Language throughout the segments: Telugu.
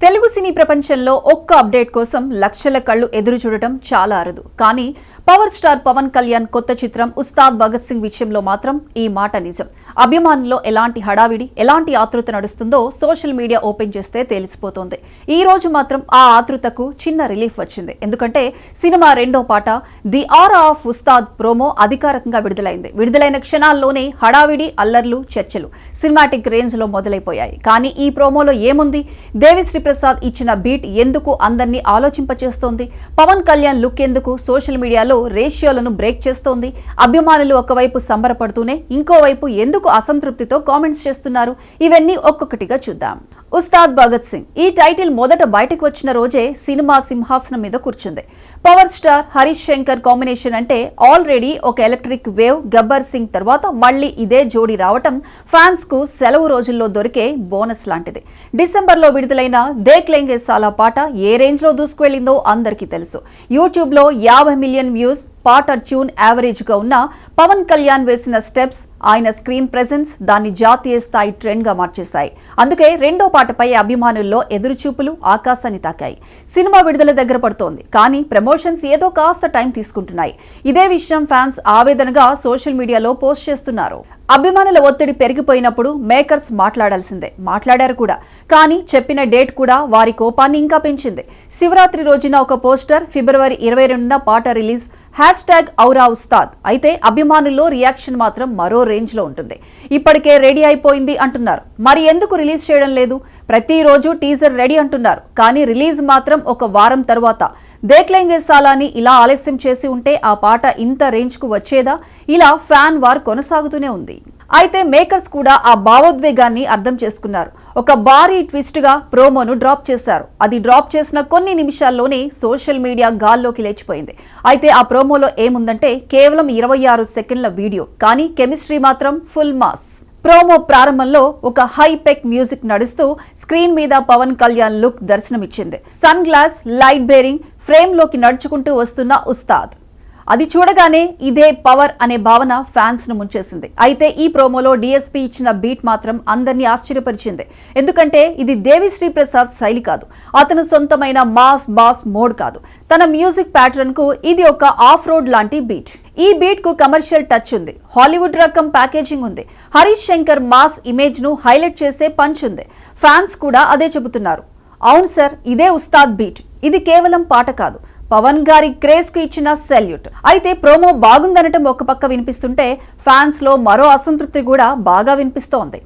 తెలుగు సినీ ప్రపంచంలో ఒక్క అప్డేట్ కోసం లక్షల కళ్ళు ఎదురు చూడటం చాలా అరుదు. కానీ పవర్ స్టార్ పవన్ కళ్యాణ్ కొత్త చిత్రం ఉస్తాద్ భగత్ సింగ్ విషయంలో మాత్రం ఈ మాట నిజం. అభిమానుల్లో ఎలాంటి హడావిడి, ఎలాంటి ఆతృత నడుస్తుందో సోషల్ మీడియా ఓపెన్ చేస్తే తెలిసిపోతోంది. ఈ రోజు మాత్రం ఆ ఆతృతకు చిన్న రిలీఫ్ వచ్చింది. ఎందుకంటే సినిమా రెండో పాట the aura of Ustaad promo అధికారికంగా విడుదలైంది. విడుదలైన క్షణాల్లోనే హడావిడి, అల్లర్లు, చర్చలు సినిమాటిక్ రేంజ్ లో మొదలైపోయాయి. కానీ ఈ ప్రోమోలో ఏముంది? దేవిశ్రీ ప్రసాద్ ఇచ్చిన బీట్ ఎందుకు అందరినీ ఆలోచింపచేస్తోంది? పవన్ కళ్యాణ్ లుక్ ఎందుకు సోషల్ మీడియాలో రేషియోలను బ్రేక్ చేస్తోంది? అభిమానులు ఒకవైపు సంబరపడుతూనే ఇంకోవైపు ఎందుకు అసంతృప్తితో కామెంట్స్ చేస్తున్నారు? ఇవన్నీ ఒక్కొక్కటిగా చూద్దాం. ఉస్తాద్ భగత్ సింగ్ ఈ టైటిల్ మొదట బయటకు వచ్చిన రోజే సినిమా సింహాసనం మీద కూర్చుంది. Power star Harish Shankar combination అంటే ఆల్రెడీ ఒక ఎలక్ట్రిక్ వేవ్. గబ్బర్ సింగ్ తర్వాత మళ్లీ ఇదే జోడీ రావటం ఫ్యాన్స్ కు సెలవు రోజుల్లో దొరికే బోనస్ లాంటిది. డిసెంబర్లో విడుదలైన దేఖ్ లేంగే సాలా పాట ఏ రేంజ్ లో దూసుకువెళ్లిందో అందరికీ తెలుసు. యూట్యూబ్ లో 50 మిలియన్ వ్యూస్, పాట ట్యూన్ యావరేజ్ గా ఉన్న పవన్ కళ్యాణ్ వేసిన స్టెప్స్, ఆయన స్క్రీన్ ప్రెజెన్స్ దాన్ని జాతీయ స్థాయి ట్రెండ్ గా మార్చేశాయి. అందుకే రెండో పాటపై అభిమానుల్లో ఎదురుచూపులు ఆకాశాన్ని తాకాయి. సినిమా విడుదల దగ్గర పడుతోంది, కానీ ప్రమోషన్స్ ఏదో కాస్త టైం తీసుకుంటున్నాయి. ఇదే విషయం ఫ్యాన్స్ ఆవేదనగా సోషల్ మీడియాలో పోస్ట్ చేస్తున్నారు. అభిమానుల ఒత్తిడి పెరిగిపోయినప్పుడు మేకర్స్ మాట్లాడాల్సిందే, మాట్లాడారు కూడా. కానీ చెప్పిన డేట్ కూడా వారి కోపాన్ని ఇంకా పెంచింది. శివరాత్రి రోజున ఒక పోస్టర్, ఫిబ్రవరి 22న పాట రిలీజ్, #ఔరా ఉస్తాద్. అయితే అభిమానుల్లో రియాక్షన్ మాత్రం మరో రేంజ్ లో ఉంటుంది. ఇప్పటికే రెడీ అయిపోయింది అంటున్నారు, మరి ఎందుకు రిలీజ్ చేయడం లేదు? ప్రతిరోజు టీజర్ రెడీ అంటున్నారు, కానీ రిలీజ్ మాత్రం ఒక వారం తరువాత. దేఖ్ లేంగే సాలాని ఇలా ఆలస్యం చేసి ఉంటే ఆ పాట ఇంత రేంజ్ కు వచ్చేదా? ఇలా ఫ్యాన్ వార్ కొనసాగుతూనే ఉంది. అయితే మేకర్స్ కూడా ఆ భావోద్వేగాన్ని అర్థం చేసుకున్నారు. ఒక భారీ ట్విస్ట్ గా ప్రోమోను డ్రాప్ చేశారు. అది డ్రాప్ చేసిన కొన్ని నిమిషాల్లోనే సోషల్ మీడియా గాల్లోకి లేచిపోయింది. అయితే ఆ ప్రోమోలో ఏముందంటే కేవలం 26 సెకండ్ల వీడియో, కానీ కెమిస్ట్రీ మాత్రం ఫుల్ మాస్. ప్రోమో ప్రారంభంలో ఒక హైపెక్ మ్యూజిక్ నడుస్తూ స్క్రీన్ మీద పవన్ కళ్యాణ్ లుక్ దర్శనమిచ్చింది. Sunglass, light bearing frame లోకి నడుచుకుంటూ వస్తున్న ఉస్తాద్. అది చూడగానే ఇదే పవర్ అనే భావన ఫ్యాన్స్ ను ముంచేసింది. అయితే ఈ ప్రోమోలో డిఎస్పీ ఇచ్చిన బీట్ మాత్రం అందరినీ ఆశ్చర్యపరిచింది. ఎందుకంటే ఇది దేవిశ్రీ ప్రసాద్ శైలి కాదు, అతను సొంతమైన మాస్ బాస్ మోడ్ కాదు. తన మ్యూజిక్ ప్యాటర్న్ కు ఇది ఒక ఆఫ్ రోడ్ లాంటి బీట్. ఈ బీట్ కు కమర్షియల్ టచ్ ఉంది, హాలీవుడ్ రకం ప్యాకేజింగ్ ఉంది. హరీష్ శంకర్ మాస్ ఇమేజ్ ను హైలైట్ చేసే పంచ్ ఉంది. ఫ్యాన్స్ కూడా అదే చెబుతున్నారు. అవును సార్, ఇదే ఉస్తాద్ బీట్. ఇది కేవలం పాట కాదు, పవన్ గారి క్రేజ్ కు ఇచ్చిన సెల్యూట్. అయితే ప్రోమో బాగుందనటం ఒక పక్క వినిపిస్తుంటే ఫ్యాన్స్ లో మరో అసంతృప్తి కూడా బాగా వినిపిస్తోంది.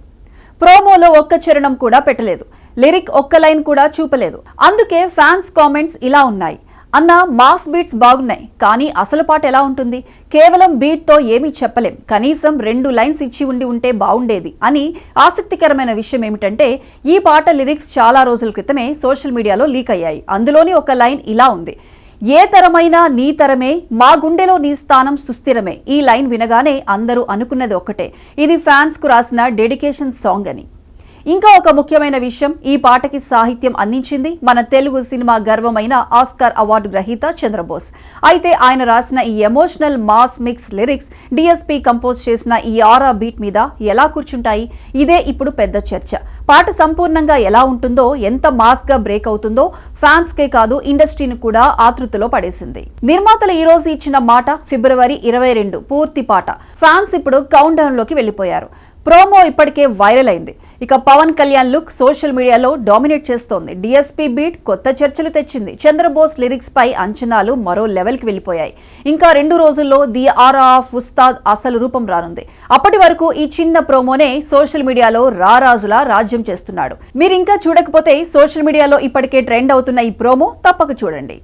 ప్రోమోలో ఒక్క చరణం కూడా పెట్టలేదు, లిరిక్ ఒక్క లైన్ కూడా చూపలేదు. అందుకే ఫ్యాన్స్ కామెంట్స్ ఇలా ఉన్నాయి: అన్న మాస్ బీట్స్ బాగున్నాయి, కానీ అసలు పాట ఎలా ఉంటుంది? కేవలం బీట్ తో ఏమీ చెప్పలేం, కనీసం 2 లైన్స్ ఇచ్చి ఉంటే బాగుండేది అని. ఆసక్తికరమైన విషయం ఏమిటంటే ఈ పాట లిరిక్స్ చాలా రోజుల క్రితమే సోషల్ మీడియాలో లీక్ అయ్యాయి. అందులోని ఒక లైన్ ఇలా ఉంది: ఏ తరమైనా నీ తరమే, మా గుండెలో నీ స్థానం సుస్థిరమే. ఈ లైన్ వినగానే అందరూ అనుకున్నది ఒక్కటే, ఇది ఫ్యాన్స్ కు రాసిన డెడికేషన్ సాంగ్ అని. ఇంకా ఒక ముఖ్యమైన విషయం, ఈ పాటకి సాహిత్యం అందించింది మన తెలుగు సినిమా గర్వమైన ఆస్కార్ అవార్డు గ్రహీత చంద్రబోస్. అయితే ఆయన రాసిన ఈ emotional mass mix lyrics DSP compose చేసిన ఈ ఆరా బీట్ మీద ఎలా కూర్చుంటాయి? ఇదే ఇప్పుడు పెద్ద చర్చ. పాట సంపూర్ణంగా ఎలా ఉంటుందో, ఎంత మాస్ గా బ్రేక్ అవుతుందో ఫ్యాన్స్ కే కాదు ఇండస్ట్రీని కూడా ఆతృతలో పడేసింది. నిర్మాతలు ఈ రోజు ఇచ్చిన మాట ఫిబ్రవరి 22 పూర్తి పాట. ఫ్యాన్స్ ఇప్పుడు కౌంట్ డౌన్ లోకి వెళ్లిపోయారు. ప్రోమో ఇప్పటికే వైరల్ అయింది. ఇక పవన్ కళ్యాణ్ లుక్ సోషల్ మీడియాలో డామినేట్ చేస్తోంది. డిఎస్పీ బీట్ కొత్త చర్చలు తెచ్చింది. చంద్రబోస్ లిరిక్స్ పై అంచనాలు మరో లెవెల్ కి వెళ్లిపోయాయి. ఇంకా 2 రోజుల్లో ది ఆరా ఆఫ్ ఉస్తాద్ అసలు రూపం రానుంది. అప్పటి వరకు ఈ చిన్న ప్రోమోనే సోషల్ మీడియాలో రారాజులా రాజ్యం చేస్తున్నాడు. మీరు ఇంకా చూడకపోతే సోషల్ మీడియాలో ఇప్పటికే ట్రెండ్ అవుతున్న ఈ ప్రోమో తప్పక చూడండి.